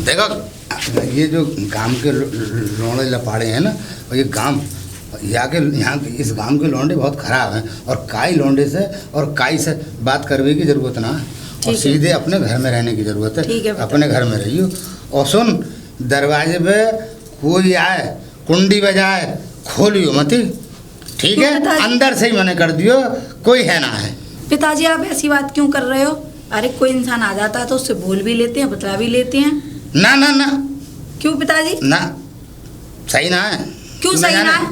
देखो ये जो गांव के लौंडे लपाड़े हैं ना, और ये गांव यहाँ इस गांव के लौंडे बहुत खराब हैं, और काई लौंडे से और काई से बात करने की जरूरत ना है, और सीधे अपने घर में रहने की जरूरत है। अपने घर में रहियो। और सुन, दरवाजे पे कोई आए कुंडी बजाए खोलियो मत, ठीक है? अंदर से ही मना कर दियो, कोई है ना है। पिताजी आप ऐसी बात क्यों कर रहे हो? अरे कोई इंसान आ जाता है तो उससे बोल भी लेते हैं, बतला भी लेते हैं। ना ना ना। क्यों पिताजी? ना, सही ना है। क्यों सही ना है?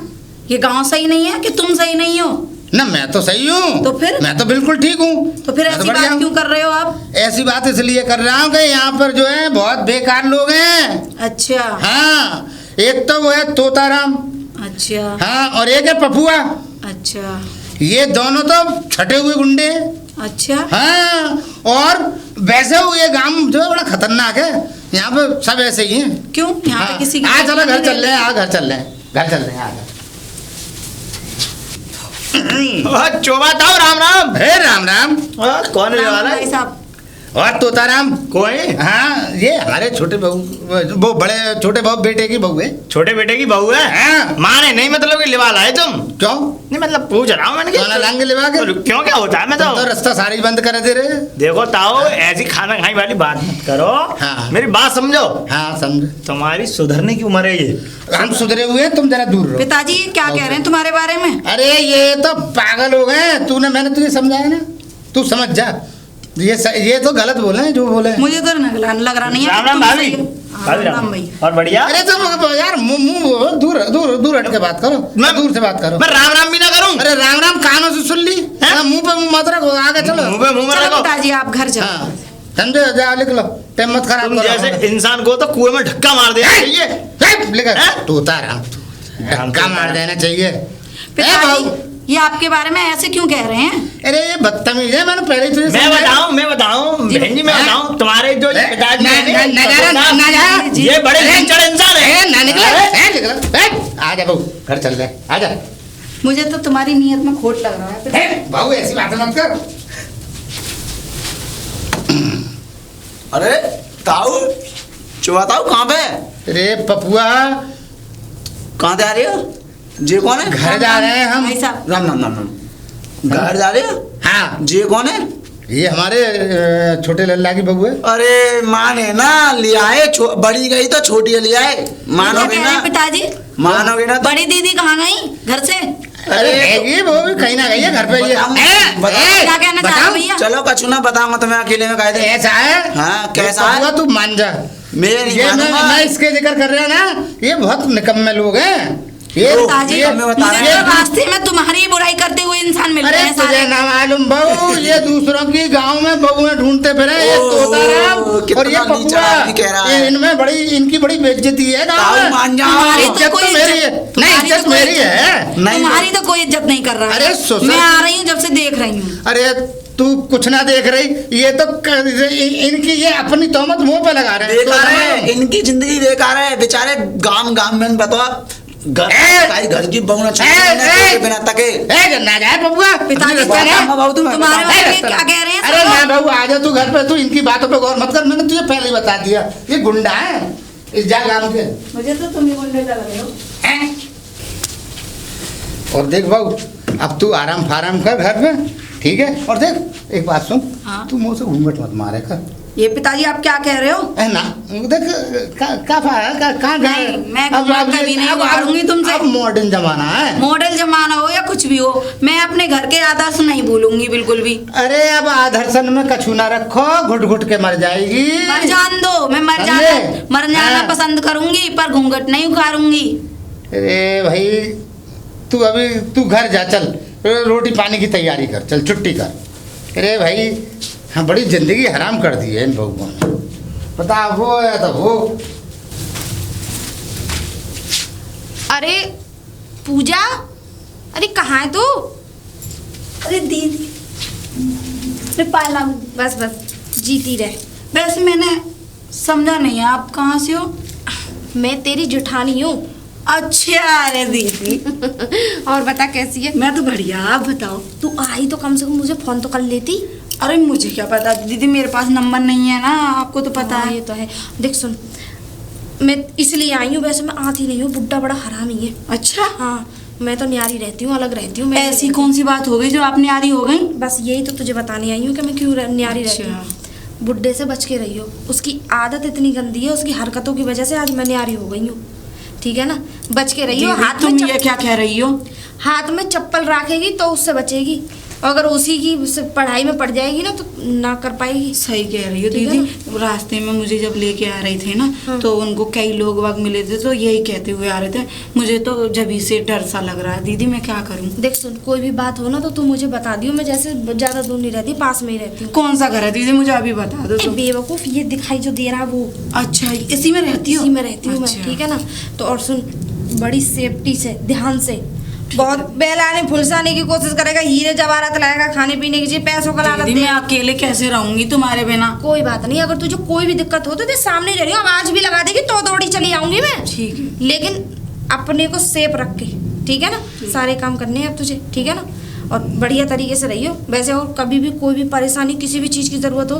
ये गांव सही नहीं है कि तुम सही नहीं हो? ना, मैं तो सही हूँ। तो फिर? मैं तो बिल्कुल ठीक हूँ। तो फिर ऐसी बात क्यों कर रहे हो आप? ऐसी बात इसलिए कर रहा हूँ कि यहाँ पर जो है बहुत बेकार लोग हैं। अच्छा। हाँ, एक तो वो है तोताराम। अच्छा। हाँ, और एक है पपुआ। अच्छा। ये दोनों तो छठे हुए गुंडे। अच्छा। हाँ, और वैसे ये गांव जो है बड़ा खतरनाक है, यहाँ पे सब ऐसे ही हैं। क्यों? यहाँ पे किसी आ चलो घर चल रहे हैं, घर चल रहे हैं। चोबाताओ राम राम। हे राम राम। कौन है वाला है? साहब और तोताराम कोई? हाँ, ये हमारे छोटे बहू, वो बड़े छोटे बहू बेटे की बहू है। छोटे बेटे की बहू है? हाँ। माने नहीं मतलब कि लिवा लाए तुम? क्यों? नहीं मतलब पूछ रहा हूँ मैंने। सोना लांगे लिवा के? क्यों, क्या होता है? मैं तो रास्ता सारी बंद कर दे रहे। देखो ताओ, ऐसी खाना खाई वाली बात मत करो। हाँ। मेरी बात समझो। हाँ समझो। तुम्हारी सुधरने की उम्र है ये। हम सुधरे हुए हैं, तुम जरा दूर रहो। पिताजी ये क्या कह रहे हैं तुम्हारे बारे में? अरे ये तो पागल हो गए। मैंने तुझे समझाया ना, तू समझ जा। ये तो गलत बोले हैं, जो बोले। मुझे तो लग रहा नहीं है। राम राम भाभी। राम भाई। और बढ़िया? अरे तुम यार मुंह दूर हट के बात करो। मैं दूर से बात करो। मैं राम राम भी ना करूं? अरे राम राम कानों से सुन ली, मुंह पे मुंह मत रखो, आगे चलो। मुंह पे मुंह मत रखो। पिताजी आप घर जाओ। हाँ, समझो, जाओ लिख लो, टाइम मत खराब तुम करो। जैसे इंसान को तो कुएं में धक्का मार देना चाहिए। लिखा तोताराम, धक्का मार देना चाहिए। पिताजी ये आपके बारे में ऐसे क्यों कह रहे हैं? अरे ये बदतमीज है, मैंने पहले तुझे मैं बताऊं बहन जी, मैं बताऊं तुम्हारे जो पिताजी ये बड़े लंचड़ इंसान है। आ जा बहू, घर चल रहे, आ जा। मुझे तो तुम्हारी नीयत में खोट लग रहा है। बहू ऐसी बातें मत कर। अरे ताऊ, चुवाताऊ कहाँ पे? अरे पपुआ, कहाँ जा रही हो? जी कौन है? घर जा रहे हैं हम। राम राम राम राम। घर जा रहे हो? हाँ। जी कौन है? ये हमारे छोटे लल्ला की बहू है। अरे माने ना लिया है, बड़ी गई तो छोटी लिया है। मानोगे ना पिताजी? मानोगे ना? बड़ी दीदी कहाँ गई घर से? अरे ये वो भी कहीं ना गई है घर पे। ये क्या कहना चाह रहे हो भैया? चलो कछु ना बताऊंगा तुम्हें, अकेले में कह दे। ऐसा है? हाँ, कैसा है? तू मान जा। मैं मैं इसके जिक्र कर रहा ना, ये बहुत निकम्मे लोग हैं। पिताजी मुझे रास्ते में तुम्हारी बुराई करते हुए इंसान मिल रहे हैं। तुझे ना मालूम बहू, ये दूसरों की गांव में बहुएं ढूंढते फिरे। ये तोताराम और ये पपुआ, इनमें बड़ी, इनकी बड़ी बेइज्जती है गांव में। इज्जत तो मेरी है। नहीं, इज्जत मेरी है। तुम्हारी तो कोई इज्जत नहीं कर रहा। अरे मैं आ रही हूँ, जब से देख रही हूँ। अरे तू कुछ ना देख रही, ये तो इनकी ये अपनी तोहमत मुंह पे लगा रहे हैं। बेकार है, इनकी जिंदगी बेकार है। बेचारे गांव में बताओ, घर की बहू बिना तके ना जाए बबुआ। पिताजी तुम्हारे बारे में क्या कह रहे हैं? अरे ना बहू, आ जा तू घर पे। तू इनकी बातों पे गौर मत कर, मैंने तुझे पहले ही बता दिया, ये गुंडा है इस गांव के। मुझे तो तुम ही गुंडे लग रहे हो। और देख बहू, अब तू आराम फाराम कर घर में, ठीक है? और देख एक बात सुन। हाँ? तू मुंह से घूंघट मत मारे कर। ये पिताजी आप क्या कह रहे हो? ना देख कहाँ गए? मैं कभी नहीं मारूंगी तुमसे। अब मॉडर्न जमाना है। मॉडल जमाना हो या कुछ भी हो, मैं अपने घर के आदर्श नहीं भूलूंगी बिल्कुल भी। अरे अब आदर्शन में कछु ना रखो, घुट घुट के मर जाएगी। मर जान दो, मैं मर जाना पसंद करूंगी, पर घूंघट नहीं उखाड़ूंगी। अरे भाई तू घर जा, चल रोटी पानी की तैयारी कर, चल छुट्टी कर। अरे भाई हाँ, बड़ी जिंदगी हराम कर दी है इन बहुओं ने। पता हो या तो हो। अरे पूजा, अरे कहाँ है तू? अरे दीदी, अरे पाला, बस जीती रहे। वैसे मैंने समझा नहीं, आप कहाँ से हो? मैं तेरी जुठानी हूँ। अच्छा, अरे दीदी और बता कैसी है? मैं तो बढ़िया, आप बताओ। तू आई तो कम से कम मुझे फोन तो कर लेती। अरे मुझे क्या पता दीदी, मेरे पास नंबर नहीं है ना, आपको तो पता हाँ, है। ये तो है। देख सुन, मैं इसलिए आई हूँ, वैसे मैं आती नहीं हूँ, बुड्ढा बड़ा हरामी है। अच्छा, हाँ, मैं तो न्यारी रहती हूँ, अलग रहती हूँ। मैं ऐसी कौन सी बात हो गई जो आप न्यारी हो गई? बस यही तो तुझे बताने आई हूँ कि मैं क्यों न्यारी रहती अच्छा। हूँ। बुड्ढे से बच के रही हो, उसकी आदत इतनी गंदी है, उसकी हरकतों की वजह से आज मैं न्यारी हो गई हूँ, ठीक है ना? बच के रही हो। दीदी, हाथ तुम में ये क्या कह रही हो? हाथ में चप्पल रखेगी तो उससे बचेगी, अगर उसी की पढ़ाई में पड़ जाएगी ना तो ना कर पाएगी। सही कह रही हो ठीक है दीदी। रास्ते में मुझे जब लेके आ रहे थे ना, हाँ। तो उनको कई लोग वक्त मिले थे, तो यही कहते हुए आ रहे थे, मुझे तो जभी से डर सा लग रहा है दीदी, मैं क्या करूं? देख सुन, कोई भी बात हो ना तो तू मुझे बता दियो, मैं जैसे ज्यादा दूर नहीं रहती, पास में ही रहती हूँ। कौन सा घर है दीदी, मुझे अभी बता दो ए, तुम। बेवकूफ, ये दिखाई जो दे रहा वो अच्छा, इसी में रहती हो? इसी में रहती हूँ मैं, अच्छा। ठीक है ना? तो और सुन, बड़ी सेफ्टी से, ध्यान से, बहुत बेलाने फुलसाने की कोशिश करेगा, हीरे जवाहरात लाएगा, खाने पीने की चीज, पैसों का लालच दीदी, मैं देगा। अकेले कैसे रहूंगी तुम्हारे बिना? कोई बात नहीं, अगर तुझे कोई भी दिक्कत हो तो तेरे सामने ही रह रही हूँ, आवाज भी लगा देगी तो दौड़ी चली आऊंगी मैं। ठीक है। लेकिन अपने को सेफ रख के, ठीक है ना? सारे काम करने हैं अब तुझे, ठीक है ना? और बढ़िया तरीके से रहियो वैसे, और कभी भी कोई भी परेशानी, किसी भी चीज़ की ज़रूरत हो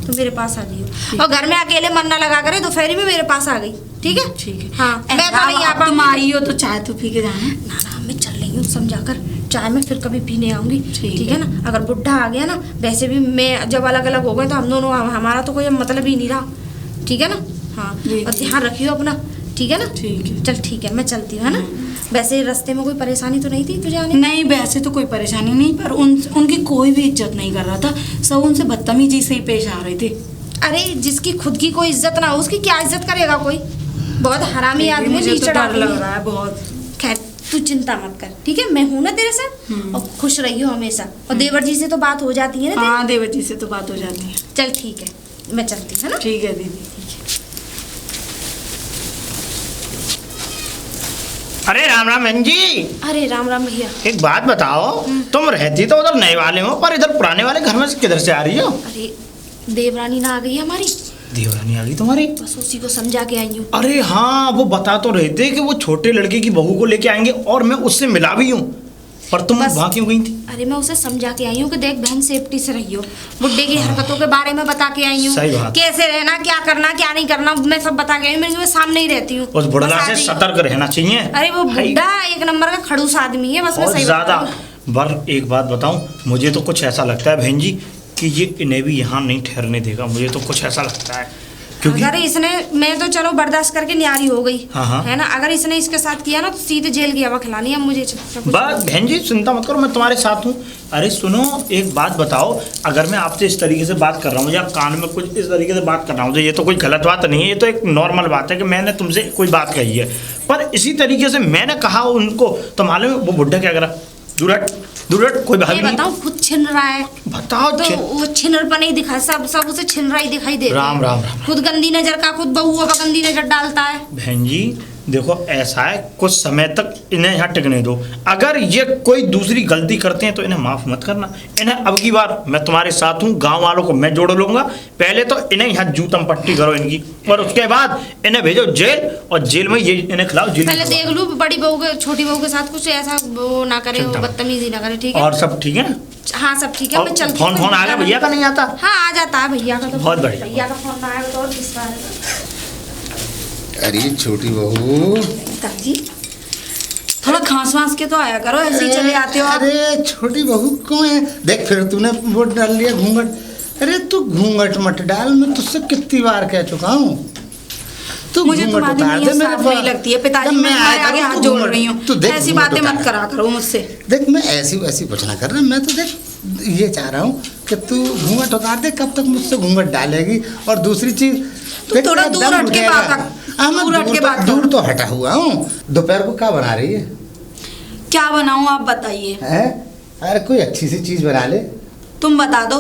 तो मेरे पास आ जाइयो, और घर में अकेले मन ना लगा करे, दोपहर में मेरे पास आ गई, ठीक है? ठीक है। हाँ, मैं तो नहीं आ अब तुम पाऊंगी। आई हो तो चाय तो पी के जाना। ना ना, मैं चल रही हूँ समझाकर, चाय में फिर कभी पीने आऊंगी, ठीक ठीक है ना? अगर बुढ़ा आ गया ना, वैसे भी मैं जब अलग अलग हो गए तो हम दोनों, हमारा तो कोई मतलब ही नहीं रहा, ठीक है ना? हाँ, जी, और जी। ध्यान रखियो अपना, ठीक है ना? ठीक है। चल ठीक है, मैं चलती हूँ, है ना? वैसे रास्ते में कोई परेशानी तो नहीं थी तुझे आने में? नहीं, वैसे तो कोई परेशानी नहीं, पर उनकी कोई भी इज्जत नहीं कर रहा था, सब उनसे बदतमीजी से ही पेश आ रहे थे। अरे जिसकी खुद की कोई इज्जत ना हो, उसकी क्या इज्जत करेगा कोई? बहुत हरामी दीदी, आदमी, मुझे नीच तो चढ़ा डर लग रहा है बहुत। खैर तू चिंता मत कर, ठीक है? मैं हूं ना तेरे साथ, और खुश रहियो हमेशा। और देवर जी से तो बात हो जाती है ना तेरी? हाँ, देवर जी से तो बात हो जाती है। चल ठीक है, मैं चलती हूँ, है ना? ठीक है दीदी। अरे राम राम बहन जी। अरे राम राम भैया। एक बात बताओ, तुम रहती तो उधर नए वाले हो, पर इधर पुराने वाले घर में से किधर से आ रही हो? अरे देवरानी ना आ गई है हमारी, देवरानी आ गई तुम्हारी? बस उसी को समझा के आई हूँ। अरे हाँ, वो बता तो रहे थे कि वो छोटे लड़के की बहू को लेके आएंगे, और मैं उससे मिला भी हूँ, पर तुम बस। वहाँ क्यों गई थी? अरे मैं उसे समझा के आई हूँ कि देख बहन, सेफ्टी से रहियो, बुड्ढे की हरकतों के बारे में बता के आई हूँ, सही बात। कैसे रहना, क्या करना, क्या नहीं करना, मैं सब बता के आई हूँ। मैं सामने ही रहती हूँ, उस बुढ़ा बस आ से जाइए। सतर्क रहना चाहिए। अरे वो भाई, बुड्ढा एक नंबर का खड़ूस आदमी है, बस मैं बहुत सही ज्यादा। बता रही हूँ। पर एक बात बताऊं, मुझे तो कुछ ऐसा लगता है बहन जी कि ये इन्हें भी यहाँ नहीं ठहरने देगा, मुझे तो कुछ ऐसा लगता है, क्योंकि अगर इसने, मैं तो चलो बर्दाश्त करके न्यारी हो गई, हाँ, हाँ। है ना? अगर इसने इसके साथ किया ना तो सीधे जेल की हवा खिलानी है मुझे। बस बहन जी चिंता मत करो, मैं तुम्हारे साथ हूँ। अरे सुनो, एक बात बताओ, अगर मैं आपसे इस तरीके से बात कर रहा हूँ या कान में कुछ इस तरीके से बात कर रहा हूँ, तो ये तो कोई गलत बात नहीं है, ये तो एक नॉर्मल बात है कि मैंने तुमसे कोई बात कही है, पर इसी तरीके से मैंने कहा उनको, तो मालूम है वो बुढ़ा क्या करा? दूर हट, दूर हट, कोई बात ये नहीं। बताओ, खुद छिन रहा है बताओ तो वो छिनरपन ही दिखा, सब उसे छिन रहा ही दिखाई देता है। राम राम राम। खुद गंदी नजर का खुद बहुओं पर गंदी नजर डालता है। बहन जी देखो, ऐसा है, कुछ समय तक इन्हें यहाँ टिकने दो, अगर ये कोई दूसरी गलती करते हैं तो इन्हें माफ़ मत करना। इन्हें अब की बार मैं तुम्हारे साथ हूँ, गांव वालों को मैं जोड़ लूँगा, पहले तो इन्हें यहाँ जूतम पट्टी करो इनकी, और उसके बाद इन्हें भेजो जेल, और जेल में ये इन्हें खिलाओ जेल। पहले देख लूँ बड़ी बहू के छोटी बहू के साथ कुछ ऐसा वो ना करे, वो बदतमीजी ना करे, ठीक है? और सब ठीक है? हाँ सब ठीक है, मैं चलती हूँ। फोन आ गया भैया का? नहीं आता? हाँ आ जाता है भैया का, तो बहुत बढ़िया। भैया का फोन ना आएगा तो और किसका आएगा? अरे छोटी बहू, पिताजी थोड़ा खांस वांस के तो आया करो, ऐसे ही चले आते हो आप। अरे छोटी बहू क्यों है? देख फिर तूने वो डाल लिया घूंघट। अरे तू घूंघट मत डाल, मैं तुझसे कितनी बार कह चुका हूँ, तू मुझे घूंघट तुम्हारी उतार दे नीयत मेरे साफ पास। नहीं लगती है पिताजी, जब मैं तुम्हारे आया आगे करूँ, हाथ तू जोड़ घूंघट- रही हूँ, तू देख ऐसी घूंघट बातें उतार। मत करा करो मुझसे। देख मैं ऐसी वैसी कुछ ना कर रहा, मैं तो देख ये चाह रहा हूँ कि तू घूंघट उतार दे, कब तक मुझसे घूंघट डालेगी? और दूसरी चीज, देख, थोड़ा मेरा दूर दम हट के घुटेगा। बात कर, हाँ, मैं दूर हट के बात कर। दूर तो हटा हुआ हूँ। दोपहर को क्या बना रही है? क्या बनाऊँ आप बताइए? हैं? अरे कोई अच्छी सी चीज बना ले। तुम बता दो।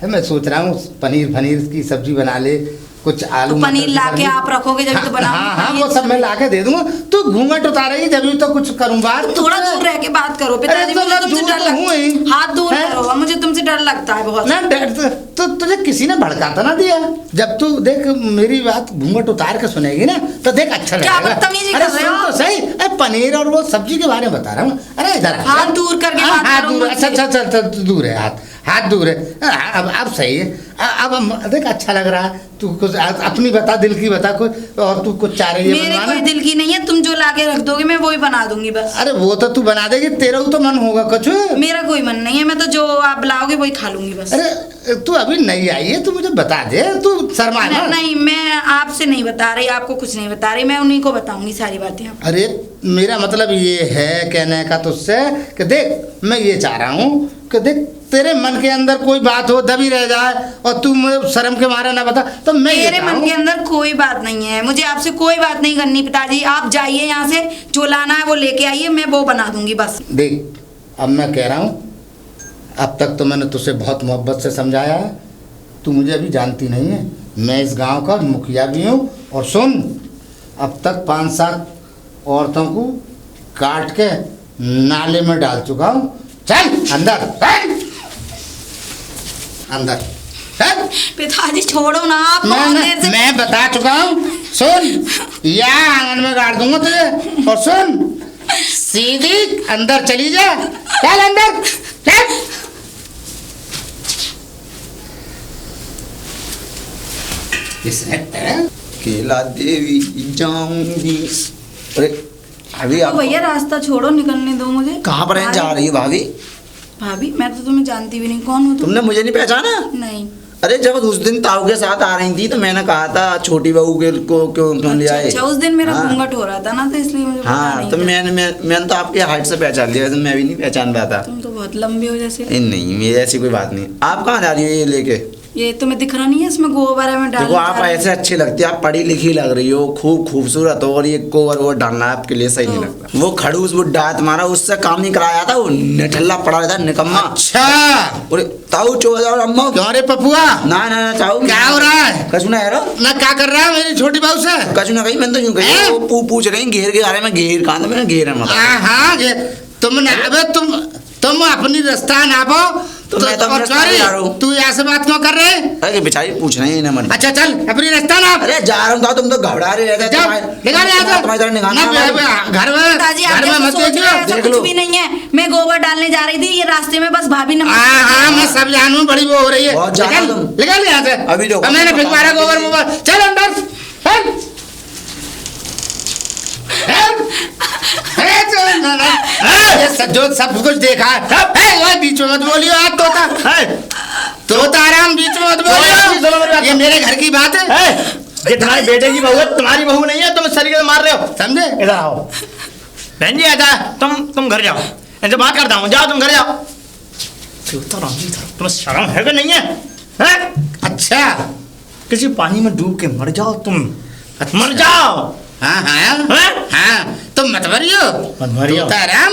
है, मैं सोच रहा हूँ पनीर की सब्जी बना ले, कुछ आलू तो पनीर मटर की ला के सब्जी। आप रखोगे जब तो बनाऊंगी हाँ हाँ पनीर। वो सब मैं ला के दे दूंगा। तू घूंघट उतारेगी जब तो कुछ करूँ बात। थोड़ा दूर रह के बात करो पिताजी, तो मुझे मैं तुमसे दूर डर तो हूँ ही। लगता है। हाथ दूर हैं? करो, मुझे तुमसे डर लगता है बहुत। ना डर तो तुझे किसी ने भड़का तो ना दिया। जब तू देख मेरी बात घूंघट उतार के सुनेगी ना तो देख अच्छा क्या लगेगा। बदतमीजी अरे कर रहे सुन हो? तो सही, अरे पनीर और वो सब्जी के बारे में बता रहा हूँ। अरे इधर आ। हाथ दूर करके हाँ, बात हाथ करो दूर। मुझसे। अच्छा अच्छा दूर है हाथ दूर है। अब सही है। अब देख अच्छा लग रहा है। तू कुछ अपनी बता, दिल की बता कुछ, और तू कुछ चाह रही है मेरे बनवाना? कोई दिल की नहीं है, तुम जो ला के रख दोगे मैं वही बना दूंगी बस। अरे वो तो तू बना देगी, तेरा तो मन होगा कुछ। मेरा कोई मन नहीं है, मैं तो जो आप बुलाओगे वही खा लूंगी बस। अरे तू अभी नहीं आई है, तू मुझे बता दे। तू शर्मा ना। नहीं, मैं आपसे नहीं बता रही, आपको कुछ नहीं बता रही, मैं उन्हीं को बताऊंगी सारी बातें। आप अरे मेरा मतलब ये है कहने का तुझसे कि देख मैं ये चाह रहा हूँ कि देख तेरे मन के अंदर कोई बात हो दबी रह जाए और तू मुझे शर्म के मारे ना बता तो मैं ये मेरे मन चाहूँ। के अंदर कोई बात नहीं है, मुझे आपसे कोई बात नहीं करनी पिताजी। आप जाइए यहाँ से, जो लाना है वो लेके आइए, मैं वो बना दूंगी बस। देख अब मैं कह रहा हूँ, अब तक तो मैंने तुझसे बहुत मोहब्बत से समझाया है, तू मुझे अभी जानती नहीं है। मैं इस गांव का मुखिया भी हूँ। और सुन, अब तक 5-7 औरतों को काट के नाले में डाल चुका हूँ। चल अंदर, चल अंदर, चल। पिताजी छोड़ो ना, आप बहुत देर से मैं बता चुका हूँ। सुन, या आंगन में गाड़ दूंगा तुझे। और सुन, सीधी अंदर चली जा। चल अंदर, चल। इसने केला देवी जाऊंगी। अरे अभी तो आप भैया रास्ता छोड़ो, निकलने दो मुझे। कहाँ पर जा रही हो भाभी? भाभी मैं तो तुम्हें जानती भी नहीं, कौन हो तुम? तुमने मुझे नहीं पहचाना? नहीं। अरे जब उस दिन ताऊ के साथ आ रही थी तो मैंने कहा था छोटी बहू के को क्यों ले आए। अच्छा, उस दिन मेरा हाँ। घूंघट हो रहा था ना, तो इसलिए मुझे पता हाँ नहीं तो था। मैंने तो आपके हाइट से पहचान लिया, वैसे मैं भी नहीं पहचान रहा था। तुम तो बहुत लंबे हो जैसे। नहीं मेरी ऐसी कोई बात नहीं। आप कहाँ जा रही हो ये लेके? ये तुम्हें दिख रहा नहीं है, इसमें गोबर है, मैं डाल देखो आप ऐसे अच्छी लगती है, आप पढ़ी लिखी लग रही हो, खूब खूबसूरत हो, और ये गोबर वो डालना आपके लिए सही नहीं लगता। वो खड़ूस बुड्ढा है तुम्हारा, उससे काम नहीं कराया था, वो निठल्ला पड़ा रहता निकम्मा। अच्छा अरे ताऊ चो जाओ अम्मा। क्यों रे पपुआ, ना ना ना ताऊ क्या हो रहा है? कछु ना यारो, ना क्या कर रहा है मेरी छोटी बहू से? कछु ना कही, मैंने तो यूं कही हैं? वो पूछ रही घेर के आ रहे, मैं घेर कहाँ था, मैंने घेर है मतलब। हाँ तुम ना, अबे तुम अपनी रास्ता नापो। तो मैं तो अपने और रास्ता पे जा रहा हूँ। तू यहाँ से बात क्यों कर रहे? अरे बेचारी पूछ रही है ना मन। अच्छा चल अपनी रास्ता नाप। अरे जा रहा हूँ ताऊ, तुम तो घबरा रहे रहते जा, निकाल यहाँ से। तुम्हारी तरह निकालना ना, घर पिताजी आप में जैसे मत सोच रहे हो, देखियो। ऐसा देख कुछ लो। भी नहीं है। मैं गोबर डालने जा रही थी, ये रास्ते में बस भाभी ने हाँ मैं सब जानू, बड़ी वो हो रही है। बहुत ज्यादा निकाल तुम। निकाल यहाँ से। अभी देखो। अब मैंने फिर गोबर वोबर। चल अंदर चल। ये जो सब कुछ देखा है, बीच में मत बोलियो। आप तोता आराम, बीच में मत बोलियो। ये मेरे घर की बात है। ये तुम्हारे बेटे की बहू है, तुम्हारी बहू नहीं है। तुम इस तरीके से मार रहे हो, समझे? इधर आओ। बहन जी आजा, तुम घर जाओ, इनसे बात करता हूँ। जाओ तुम घर जाओ। तुम्हें शर्म है कि नहीं है? हैं? अच्छा किसी पानी में डूब के मर जाओ तुम, मर जाओ। हाँ हाँ हैं? हाँ तुम मत मरियो। मत मरियो। तोता आराम।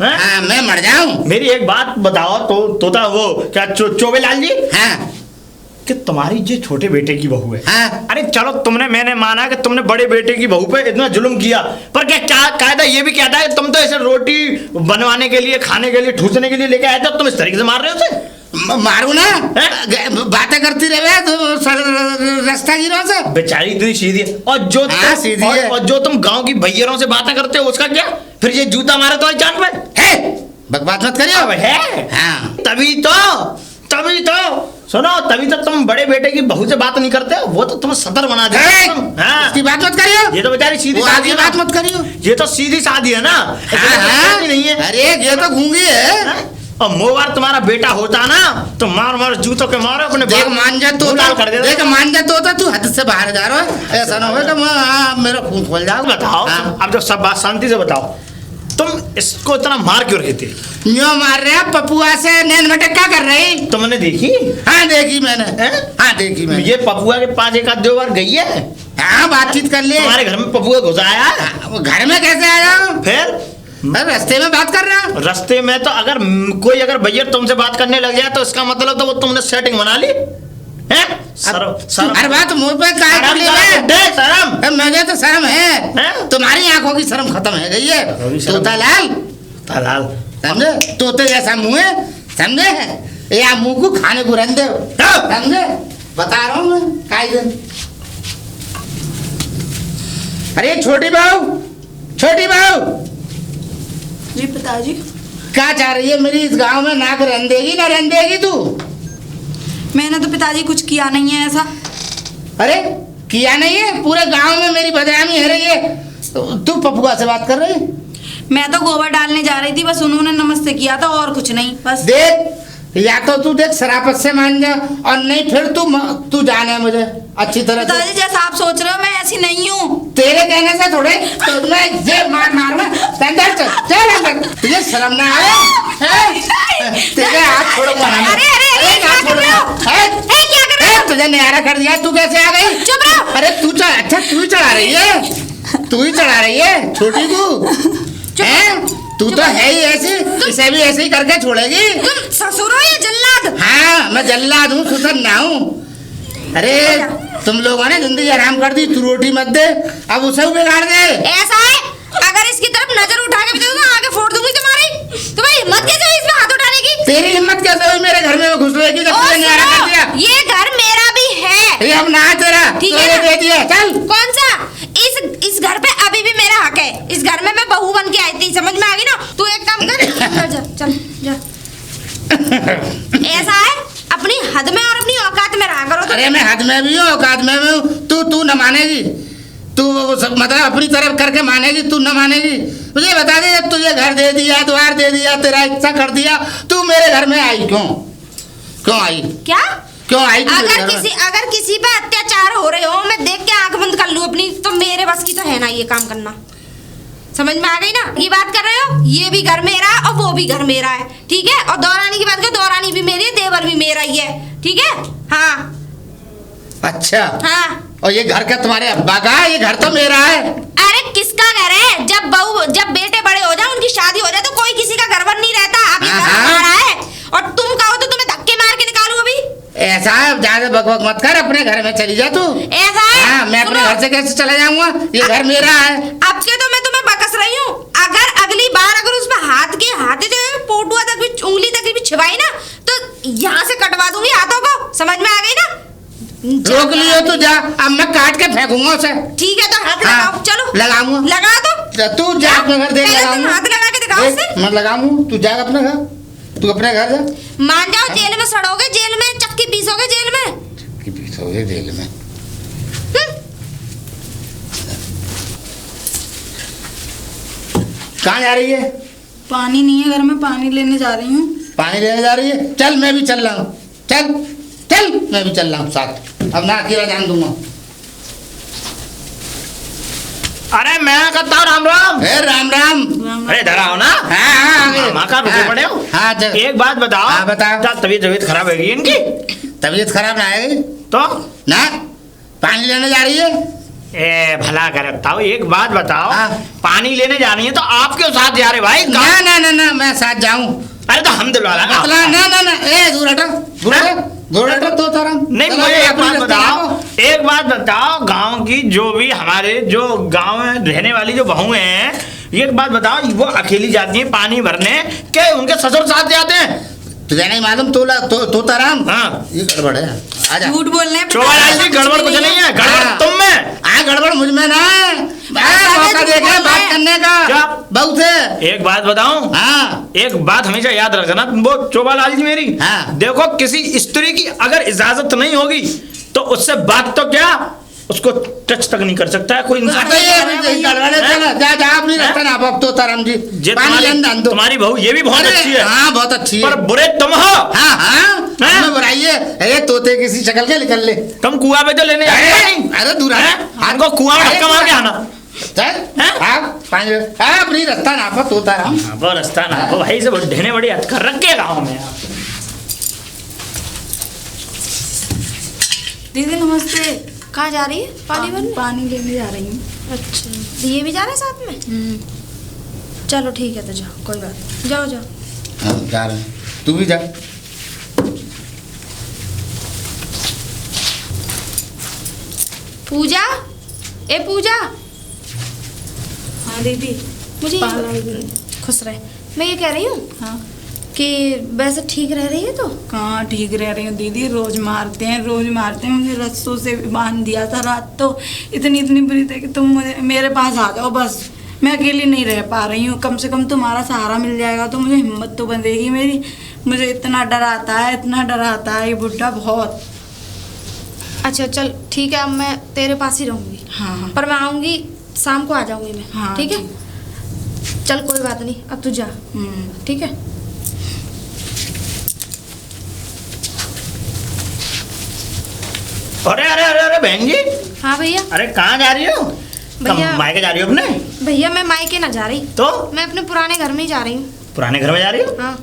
हैं? हाँ मैं मर जाऊं। मेरी एक बात बताओ, तोता वो क्या चोबेलाल जी, हाँ कि तुम्हारी जो छोटे बेटे की बहू है। हाँ अरे चलो मैंने माना कि तुमने बड़े बेटे की बहू पे इतना जुल्म किया, पर क्या कायदा ये भी कहता है कि तुम तो ऐसे रोटी बनवाने के लिए, खाने के लिए, ठूसने के लिए लेके आए थे, तुम इस तरीके से मार रहे हो उसे? मारू ना, बातें करती रहे तो रास्ता गिरो से। बेचारी इतनी सीधी है। और जो हाँ, सीधी है। और जो तुम गांव की भैयरों से बातें करते हो उसका क्या? फिर ये जूता मारे तो जान पे है, बकवास मत करियो। अब है। हाँ तभी तो सुनो, तभी तो तुम बड़े बेटे की बहू से बात नहीं करते हो, वो तो तुम्हें सदर बना देते है, तुम। हाँ। इसकी बात मत करियो। ये तो बेचारी सीधी वो शादी आगे है बात ना। मत करियो। ये तो सीधी शादी है ना, हाँ, इसमें तो हाँ। शादी नहीं है। अरे ये तो गूंगी है। हाँ? और मोबार तुम्हारा बेटा होता ना तो मार जूतों के मारो अपने देख मान जा तो कर देता। देख मान जा तो तू हद से बाहर जा रहा है। ऐसा ना हो कि मेरा खून खोल जाओ। बताओ हाँ। अब जब सब बात शांति से बताओ, तुम इसको इतना मार क्यों रहे थे? न्यो मार रहे हैं पपुआ से नैन भटक क्या कर रही? तुमने देखी? हाँ देखी मैंने। हैं? हाँ देखी मैंने। ये पपुआ के पास एक आध 2 बार गई है। हाँ बातचीत कर ले। तुम्हारे घर में पपुआ घुस आया? हाँ, वो घर में कैसे आया? फिर मैं रास्ते में बात कर रहा हूँ। रास्ते में तो अगर कोई भैया तुमसे बात करने लग जाए तो इसका मतलब तो वो तुमने सेटिंग बना ली। हर बात मुंह पे काहे कर ले रहे? शर्म मुझे तो शर्म है, हैं? तुम्हारी आंखों की शर्म खत्म है गई है। तोतालाल, तालाल समझे? तोते जैसा मुंह है, समझे? या मुंह को खाने को रंदे हो, समझे? बता रहा हूँ मैं काई दिन। अरे छोटी बहू, छोटी बहू, जी पिताजी। क्या चाह रही है मेरी इस गांव में? नाक रंदेगी ना रंदेगी तू? मैंने तो पिताजी कुछ किया नहीं है ऐसा। अरे किया नहीं है? पूरे गांव में मेरी बदनामी है रही है। तू पपुआ से बात कर रही? मैं तो गोबर डालने जा रही थी, बस उन्होंने नमस्ते किया था और कुछ नहीं बस। देख, या तो तू देख शराफत से मान जा, और नहीं फिर तू जाने मुझे अच्छी तरह से। पिताजी जैसा आप सोच रहे हो मैं ऐसी नहीं हूँ। तेरे कहने से थोड़े तो मैं ये मार में अंदर चल अंदर। तुझे शर्म ना आए? तेरे हाथ छोड़ूंगा ना मैं। अरे हाथ छोड़ूंगा। क्या कर रहे हो? तुझे निहारा कर दिया, तू कैसे आ गई? चुप रहो। अरे तू चढ़, अच्छा तू ही चढ़ा रही है, तू ही चढ़ा रही है छोटी तू हैं? तू तो है ही ऐसी, इसे भी ऐसे ही करके छोड़ेगी। तुम ससुर हो या जल्लाद? हाँ मैं जल्लाद हूँ, सुसर ना हूँ। अरे तुम लोगों ने जिंदगी आराम कर दी, तू रोटी मत दे, अब उसे भी बिगाड़ दे। ऐसा है, अगर इसकी तरफ नजर उठा के भी देखो ना आगे फोड़ दूंगी तुम्हारी। तुम्हारी हिम्मत कैसे हुई इसमें हाथ उठाने की? तेरी हिम्मत कैसे हुई मेरे घर में घुसने की, जब तुझे न्यारा कर दिया? ये घर मेरा भी है। ये अब ना तेरा, ठीक तूने है ना? दे दिया, चल। कौन सा? इस घर पे अभी भी मेरा हक है। इस घर में मैं बहू बन के आई थी, समझ में आ गई ना? तू एक काम कर, चल जा। ऐसा है, अपनी हद में और अपनी औकात में रहा करो। अरे मैं हद में भी हूँ, औकात में भी हूँ। तू न मानेगी, तू वो सब मतलब अपनी तरफ करके मानेगी, तू न मानेगी। मुझे बता दे, जब तुझे घर दे दिया, द्वार दे दिया, तेरा इच्छा कर दिया, तू मेरे घर में आई क्यों? क्यों आई? क्या? क्यों आई तू मेरे घर में? अगर किसी पे अत्याचार हो रहे हो, मैं देख के आंख बंद कर लूं अपनी, तो मेरे बस की तो है ना ये काम करना। समझ में आ गई ना? ये बात कर रहे हो, ये भी घर मेरा है और वो भी घर मेरा है, ठीक है? और दौरानी की बात करो, दौरानी भी मेरी है, देवर भी मेरा ही है, ठीक है? हाँ अच्छा, हाँ। और ये घर क्या तुम्हारे अब्बा का है? ये घर तो मेरा है। अरे किसका घर है? जब बेटे बड़े हो जाए, उनकी शादी हो जाए, तो कोई किसी का घर वर नहीं रहता। अब ये घर हमारा है, और तुम कहो तो तुम्हें धक्के मार के निकालूं अभी? ऐसा है, ज्यादा बकबक मत कर, अपने घर में चली जा तू। ऐसा है? हाँ, मैं अपने घर से कैसे चला जाऊंगा? ये घर मेरा है। अब के तो मैं तुम्हें बकस रही हूँ। अगर अगली बार अगर उसमें हाथ जो है पोटुआ तक भी, उंगली तक भी छिपाई ना, तो यहाँ से कटवा दूंगी हाथों को। समझ में आ गई ना? रोक लियो तो जा, अब मैं काट के फेंकूंगा उसे। ठीक है, तो हाथ हाँ, लगाओ, चलो लगाऊंगा। लगा दो। तू जा अपने घर, देख पहले तुम लगाऊंगा। हाथ लगा के दिखाओ देख, उसे। मैं लगाऊंगा, तू जा अपने घर, तू अपने घर जा। मान जाओ, जेल में सड़ोगे, जेल में चक्की पीसोगे, जेल में। कि पीसोगे जेल में? कहाँ जा रही है? पानी नहीं है घर में, पानी लेने जा रही हूँ। पानी लेने जा रही है? चल मैं भी चल रहा हूँ, चल चल मैं भी चल रहा हूँ साथ। अब ना अकेला जान दूंगा। अरे मैं कहता हूँ राम राम। राम राम। अरे इधर आओ ना। हाँ हाँ मामा का रुके पड़े हो। हाँ चल। एक बात बताओ। हाँ बता। क्या तबीयत खराब है इनकी? तबीयत खराब ना है तो ना, पानी लेने जा रही है। ए भला करता हूँ, एक बात बताओ। हाँ। पानी लेने जानी है तो आप क्यों साथ जा रहे भाई? ना ना ना ना, मैं साथ जाऊं। अरे तो हम दिलवा देंगे। मतलब ना ना ना, ए दूर हटो, दूर हटो, दूर हटो, तो तारा नहीं, मुझे एक बात बताओ, एक बात बताओ, गांव की जो भी हमारे जो गांव में रहने वाली जो बहुएं हैं, एक बात बताओ, वो अकेली जाती हैं पानी भरने के उनके ससुर साथ जाते हैं? तुझे नहीं मालूम? तो ताराम, हाँ ये गड़बड़ है। आजा। झूठ बोल रहे हैं चौबालाल जी, गड़बड़ कुछ नहीं है, गड़बड़ तुम में। गड़बड़ मुझ में ना है। मौका देखे बात करने का बहुत है। एक बात बताऊं? हाँ। एक बात हमेशा याद रखना, वो चौबालाल जी मेरी। हाँ। देखो, किसी स्त्री की अगर इजाजत नहीं होगी तो उससे बात तो क्या, उसको टच तक नहीं कर सकता है कोई इंसान। जा अपनी रास्ता ना आप तो ताराम जी। तुम्हारी बहू ये भी बहुत अच्छी है। हाँ बहुत अच्छी है, पर बुरे तुम हो। हाँ हाँ, बुराई है। अरे तोते किसी शक्ल के निकल ले। तुम कुआं पे तो लेने अरे दूर हमको कुआं में धक्का मार के आना। अपनी रास्ता नापो तो ताराम। वो रास्ता ना भाई से ढेने बड़ी हद कर रखे गाँव में। दीदी नमस्ते। कहाँ जा रही है? पानी भरने? पानी लेने जा रही हूँ। अच्छा, तो ये भी जा रहे हैं साथ में? चलो ठीक है, तो जाओ, कोई बात नहीं, जाओ जाओ। हाँ जा रहे हैं, तू भी जा। पूजा, ए पूजा, हाँ दीदी। मुझे खुश रहे। मैं ये कह रही हूँ हाँ कि वैसे ठीक रह रही है तो? कहाँ ठीक रह रही हूँ दीदी, रोज मारते हैं मुझे रस्सों से बांध दिया था। रात तो इतनी बुरी थी कि तुम मेरे पास आ जाओ बस, मैं अकेली नहीं रह पा रही हूँ। कम से कम तुम्हारा सहारा मिल जाएगा तो मुझे हिम्मत तो बंधेगी मेरी। मुझे इतना डर आता है ये बुढ़ा बहुत। अच्छा चल ठीक है, अब मैं तेरे पास ही रहूँगी। हाँ पर मैं आऊँगी शाम को आ जाऊँगी मैं। हाँ, ठीक है, चल कोई बात नहीं, अब तू जा। ठीक है। अरे अरे अरे अरे बहन जी, हाँ भैया। अरे कहाँ जा रही हो? भैया। मायके जा रही हो अपने? भैया मैं मायके ना जा रही, तो मैं अपने पुराने घर में ही जा रही हूँ। पुराने घर में जा रही हो? हाँ,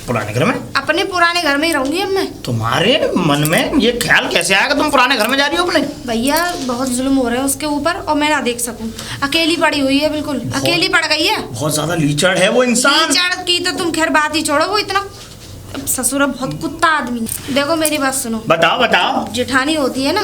पुराने घर में? अपने पुराने घर में ही रहूंगी अब मैं। तुम्हारे मन में ये ख्याल कैसे आया कि तुम पुराने घर में जा रही हो अपने? भैया बहुत जुल्म हो रहे हैं उसके ऊपर और मैं ना देख सकूं। अकेली पड़ी हुई है, बिल्कुल अकेली पड़ गई है। बहुत ज्यादा लीचड़ है वो इंसान। कीचड़ की तो तुम खैर बात ही छोड़ो, वो इतना ससुर बहुत कुत्ता आदमी। देखो मेरी बात सुनो, बताओ बताओ। जेठानी होती है ना,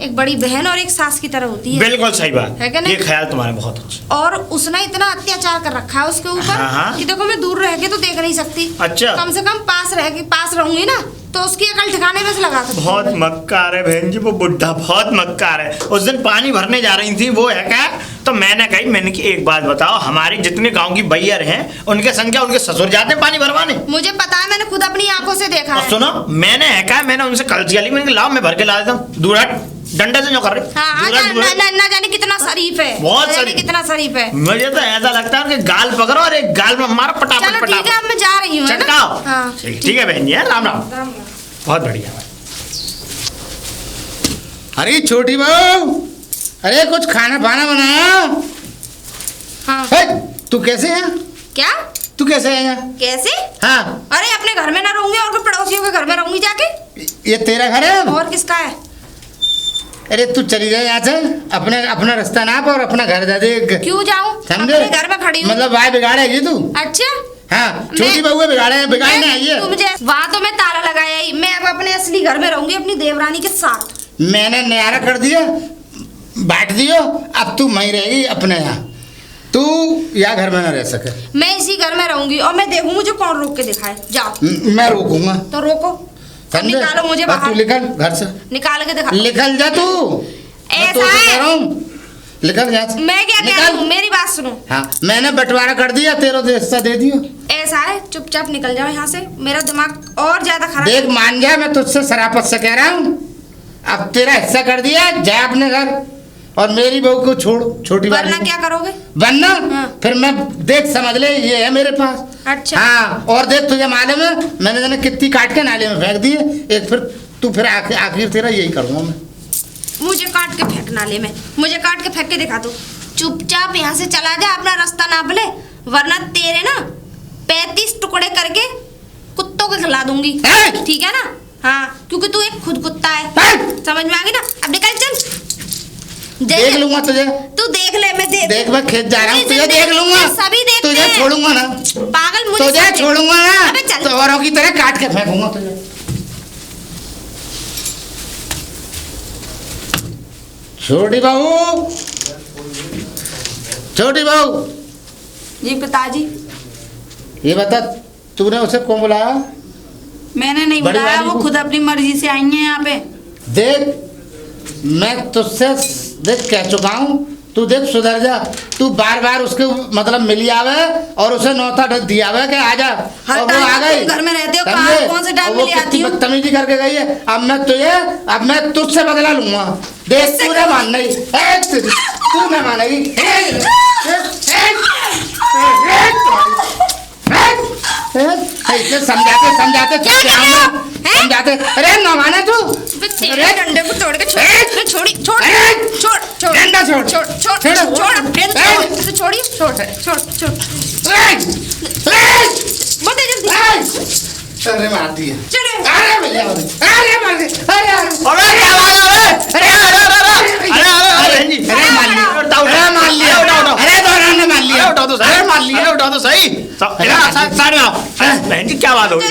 एक बड़ी बहन और एक सास की तरह होती है। बिल्कुल सही बात है क्या नहीं? ये ख्याल तुम्हारे बहुत अच्छा। और उसने इतना अत्याचार कर रखा है उसके ऊपर हाँ। कि देखो मैं दूर रह के तो देख नहीं सकती। अच्छा। कम से कम पास रहूंगी ना तो उसकी अकल ठिकाने में से लगा सकती। बहुत मक्कार है बहन जी वो बुढ़ा, बहुत मक्कार है। उस दिन पानी भरने जा रही थी वो है क्या, तो मैंने की एक बात बताओ, हमारे जितने गांव की बैयर हैं उनके संख्या उनके ससुर जाते हैं पानी भरवाने। मुझे पता है, मैंने खुद अपनी आंखों से देखा है। सुनो, मैंने है क्या, मैंने उनसे कल्ची ली, मैंने लाओ मैं भर के ला देता हूँ। दूर हट, डंडे से जो कर रही। हाँ, ना जाने कितना शरीफ है, बहुत शरीफ, कितना शरीफ है। मुझे तो ऐसा लगता है कि गाल पकड़ो और एक गाल में मारो पटापट चलो ठीक है, अब मैं जा रही हूँ। चटकाओ। हाँ, ठीक है बहन जी, राम राम। बहुत बढ़िया। अरे छोटी बहू, अरे कुछ खाना पाना बनाया। हाँ। तू कैसे है? क्या? तू कैसे है यहाँ? कैसे? हाँ। अरे अपने घर में ना रहूंगी और कोई पड़ोसियों के घर में रहूंगी जाके। ये तेरा घर है? और किसका है? अरे तू चली जाए यहाँ से, अपना रास्ता नाप और अपना घर दे दे। क्यों जाऊँ? समझे? अपने घर में खड़ी हूँ। मतलब वाय बिगाड़ेगी तू? अच्छा। हाँ, छोटी बहू बिगाड़ने आई है। मुझे वहाँ तो मैं ताला लगाया ही, मैं अब अपने असली घर में रहूंगी अपनी देवरानी के साथ। मैंने न्यारा कर दिया, बांट दियो, अब तू वहीं रहेगी अपने यहाँ। तू यहाँ घर में ना रह सके। मैं इसी घर में रहूंगी और मैं देखूँ मुझे कौन रोक के दिखाए। जाओ। मैं रोकूंगा तो रोको, निकालो मुझे बाहर। तू निकल घर से, निकाल के दिखा। निकल जा तू। ऐसा है, निकल जा। मैं क्या कह रही हूँ, मेरी बात सुनो। हाँ, मैंने बंटवारा कर दिया, तेरा तो हिस्सा दे दियो। ऐसा है, चुपचाप निकल जाओ यहाँ से, मेरा दिमाग और ज्यादा खराब। देख मान जा, मैं तुझसे शराफत से कह रहा हूँ, अब तेरा हिस्सा कर दिया, जा अपने घर और मेरी बहू को छोड़। छोटी बात। वरना क्या करोगे? वरना हाँ। फिर मैं देख समझ ले, ये है मेरे पास। अच्छा। हाँ, और देख तुझे मालूम है मैंने जाने कितनी काट के नाले में फेंक दी है। एक फिर आखिर तेरा यही करूँगा मैं। मुझे काट के फेंक नाले में, मुझे काट के फेंक के दिखा दो। चुपचाप यहाँ से चला जा, अपना रास्ता नाप ले, वरना तेरे ना 35 टुकड़े करके कुत्तों को खिला दूंगी। ठीक है ना? हाँ, क्योंकि तू एक खुद कुत्ता है। समझ में आ गई ना? अब निकल चल। देख लूंगा तुझे। तू देख ले, मैं देख मैं खेत जा रहा हूँ, तुझे देख लूंगा। सभी देखते तुझे हैं। छोड़ूंगा ना, पागल, मुझे तुझे छोड़ूंगा ना, अबे चल। तो औरों की तरह काट के फेंकूंगा तुझे। छोटी बहू, छोटी बहू। जी पिताजी। ये बता, तूने उसे कौन बुलाया? मैंने नहीं बड़ी बुलाया, वाली वो को? खुद अपनी मर्जी से आई हैं यहाँ पे। देख, मैं तुझसे देख कह चुका हूँ, तू देख सुधर जा। तू बार बार उसके मतलब मिली आवे और उसे नौता दिया आवे कि आजा, हर और वो टाइम आ गई। तुम घर में रहते हो, समझे? कहाँ कौन से टाइम और वो मिली आती कितनी हो? बदतमीजी करके गई है। अब मैं तुझसे बदला लूंगा। देख तू ना मान नहीं, तू ना मानेगी। समझाते अरे न माने तू। तेरे डंडे को तोड़ के छोड़ डंडा छोड़। अरे मारती है। अरे भैया, अरे मार दे, अरे मान लिया, अरे दौरान ने मान लिया, अरे मान लिया, उठा तो सही। बहन जी क्या बात हो गई?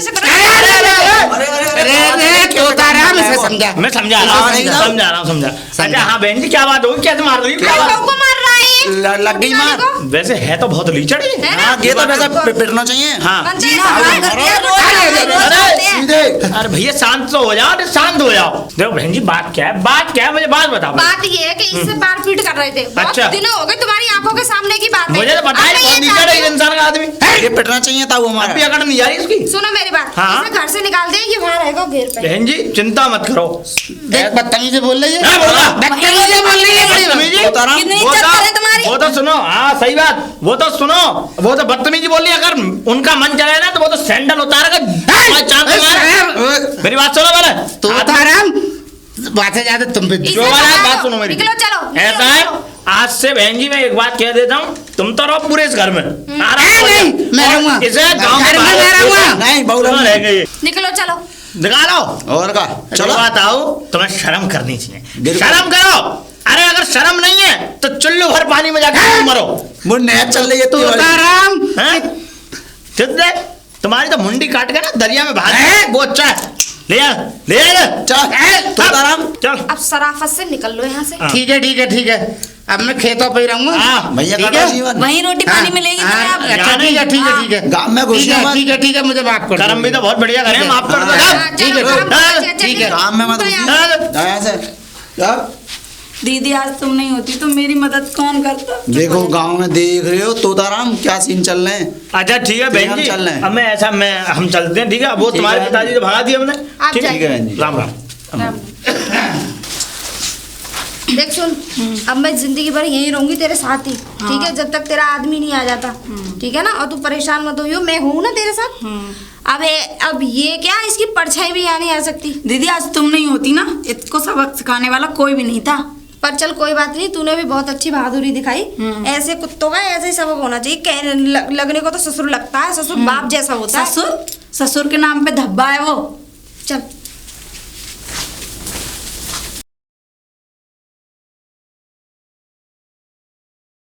अरे तोता राम से समझा। मैं समझा रहा हूँ, समझा। समझा रहा हूँ। अच्छा हाँ बहन जी क्या बात होगी, कैसे मार रही हो, क्या अरे बात? बहू को मार रहा है ये। लग गई मार। को। वैसे है तो बहुत लीचड़ है। है ना? हाँ ये तो वैसा पिटना चाहिए। हाँ पंचायत हमारे घर पे रोज आते हैं। सीधे अरे भैया शांत तो हो जाओ, अरे शांत हो जाओ। देखो बहन जी बात क्या है, बात क्या है, मुझे बात बताओ। बात ये है कि इससे मारपीट कर रहे थे, बहुत अच्छा। दिनों हो गए, तुम्हारी आंखों के सामने की बात है। मुझे तो बताइए अब मैं कौन ये लीचड़ है चाहती इस इंसान का आदमी? ये पिटना चाहिए था वो अब भी हमारा। अकड़ नहीं जा रही इसकी। हूँ। सुनो मेरी बात, हाँ। इसे घर से निकाल दे, ये वहाँ रहेगा घेर पे। बहन जी चिंता मत करो। देख बदतमीजी बोल रही है, क्या बोल रहा? बदतमीजी बोल रही है बड़ी बदतमीजी? उतारा। कितनी वो इज्जत तो- करे तुम्हारी। वो तो सुनो, हाँ सही बात, वो तो सुनो, वो तो बदतमीजी बोल रही है। अगर उनका मन चले ना तो वो तो सैंडल उतार कर मेरी बात सुनो पहले। तो आराम बात है ज्यादा तुम पे इसे जो वाला भगा बात दो। सुनो मेरी। निकलो चलो, ऐसा निकलो, है, चलो। आज से बहन जी मैं एक बात कह देता हूँ, तुम तो रहो पूरे इस घर में आराम से नहीं, रहो। मैं और रहूंगा। इसे गाँव घर में में बाहर- मैं रहूंगा। नहीं बहु सुनो, रह गई। निकलो चलो। निकालो। और का चलो चलो बात आओ, तुम्हें शर्म करनी चाहिए, बिल्कुल। शर्म करो। अरे अगर शर्म नहीं है तो चुल्लू भर पानी में जाकर मरो। वो नहर चल रही है तो तू आराम हैं? ठीक है, तुम्हारी तो मुंडी काट के ना दरिया में भाग हैं? वो अच्छा है। ले आ, ले आ। चल तो आराम। चल अब सराफत से निकल लो यहाँ से। हाँ। ठीक है ठीक है ठीक है, अब मैं खेतों पे ही रहूंगा। हाँ, भैया ठीक का है? जीवन वहीं रोटी पानी मिलेगी तुम्हें हाँ, अब। अच्छा ठीक है ठीक है ठीक है, गाँव में घुसी ठीक है मत। ठीक है ठीक है, मुझे माफ कर दो। कर्म भी तो बहुत बढ़िया करे, माफ कर दो। हाँ, जा। हाँ, ठीक है, चलो, काम हाँ, करो, अच्छा, ठीक है, चलो। काम में मत तो घुसी। यहाँ- हाँ, यहाँ से चल। दीदी आज तुम नहीं होती तो मेरी मदद कौन करता? देखो गांव में देख रहे हो तोताराम क्या सीन चल रहे हैं। अच्छा ठीक है बहन हम जी, चल रहे हैं। अब मैं ऐसा मैं हम चलते हैं, ठीक है। अब वो ठीक तुम्हारे है। पिताजी से भगा दिए हमने। आप ठीक जाइए। ठीक है बहन जी। राम राम। देख सुन, अब मैं जिंदगी भर यहीं रहूंगी तेरे साथ ही, ठीक है, जब तक तेरा आदमी नहीं आ जाता, ठीक है ना। और तू परेशान मत हो, मैं हूं ना तेरे साथ। अब ये क्या, इसकी परछाई भी यहाँ नहीं आ सकती। दीदी आज तुम नहीं होती ना, इसको सबक सिखाने वाला कोई भी नहीं था। पर चल कोई बात नहीं, तूने भी बहुत अच्छी बहादुरी दिखाई। ऐसे कुत्तों का ऐसे ही सबक होना चाहिए। लगने को तो ससुर लगता है, ससुर बाप जैसा होता है। ससुर, ससुर के नाम पे धब्बा है वो। चल